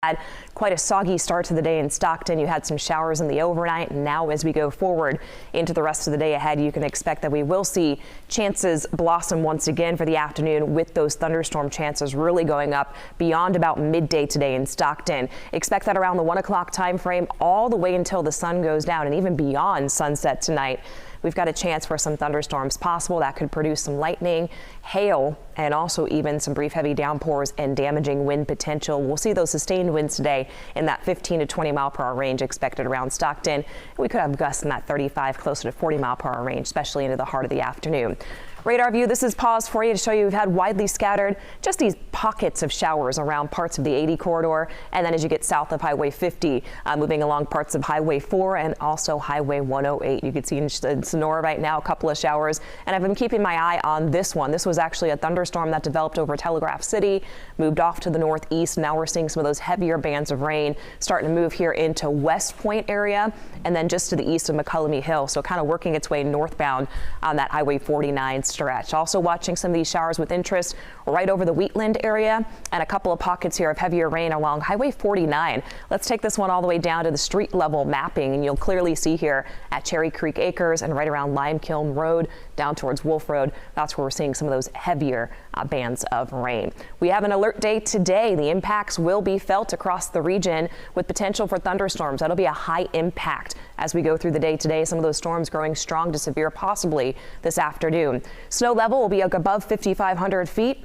Had quite a soggy start to the day in Stockton. You had some showers in the overnight, and now as we go forward into the rest of the day ahead, you can expect that we will see chances blossom once again for the afternoon, with those thunderstorm chances really going up beyond about midday today in Stockton. Expect that around the 1 o'clock time frame all the way until the sun goes down, and even beyond sunset tonight. We've got a chance for some thunderstorms possible that could produce some lightning, hail, and also even some brief heavy downpours and damaging wind potential. We'll see those sustained winds today in that 15 to 20 mile per hour range expected around Stockton. We could have gusts in that 35, closer to 40 mile per hour range, especially into the heart of the afternoon. Radar view, this is pause for you to show you we've had widely scattered just these pockets of showers around parts of the 80 corridor. And then as you get south of Highway 50, moving along parts of Highway 4 and also Highway 108. You can see in Sonora right now a couple of showers. And I've been keeping my eye on this one. This was actually a thunderstorm that developed over Telegraph City, moved off to the northeast. Now we're seeing some of those heavier bands of rain starting to move here into West Point area and then just to the east of McCullamy Hill. So kind of working its way northbound on that Highway 49 stretch. Also watching some of these showers with interest right over the Wheatland area and a couple of pockets here of heavier rain along Highway 49. Let's take this one all the way down to the street level mapping, and you'll clearly see here at Cherry Creek Acres and right around Lime Kiln Road down towards Wolf Road. That's where we're seeing some of those heavier bands of rain. We have an alert day today. The impacts will be felt across the region with potential for thunderstorms. That'll be a high impact as we go through the day today. Some of those storms growing strong to severe possibly this afternoon. Snow level will be above 5,500 feet.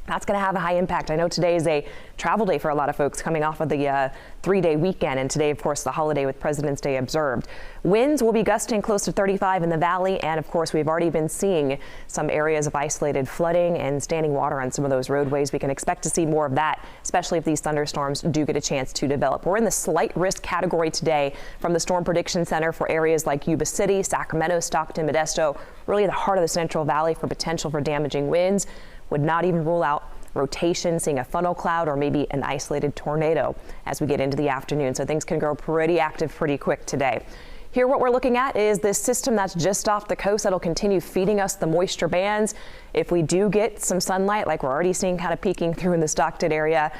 That's going to have a high impact. I know today is a travel day for a lot of folks coming off of the three-day weekend, and today, of course, the holiday with President's Day observed. Winds will be gusting close to 35 in the valley, and of course, we've already been seeing some areas of isolated flooding and standing water on some of those roadways. We can expect to see more of that, especially if these thunderstorms do get a chance to develop. We're in the slight risk category today from the Storm Prediction Center for areas like Yuba City, Sacramento, Stockton, Modesto, really the heart of the Central Valley for potential for damaging winds. Would not even rule out rotation, seeing a funnel cloud or maybe an isolated tornado as we get into the afternoon. So things can grow pretty active pretty quick today. Here, what we're looking at is this system that's just off the coast that'll continue feeding us the moisture bands. If we do get some sunlight, like we're already seeing kind of peeking through in the Stockton area,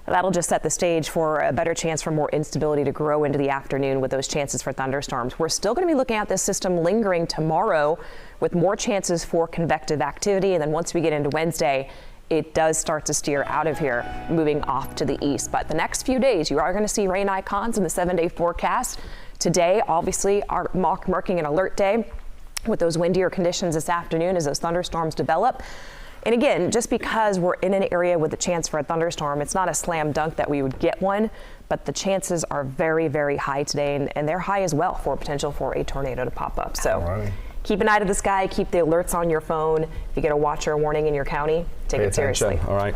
that'll just set the stage for a better chance for more instability to grow into the afternoon with those chances for thunderstorms. We're still going to be looking at this system lingering tomorrow with more chances for convective activity. And then once we get into Wednesday, it does start to steer out of here, moving off to the east. But the next few days, you are going to see rain icons in the 7-day forecast. Today, obviously, are marking an alert day with those windier conditions this afternoon as those thunderstorms develop. And again, just because we're in an area with a chance for a thunderstorm, it's not a slam dunk that we would get one, but the chances are very, very high today, and they're high as well for potential for a tornado to pop up. So keep an eye to the sky, keep the alerts on your phone. If you get a watch or a warning in your county, take it seriously. All right.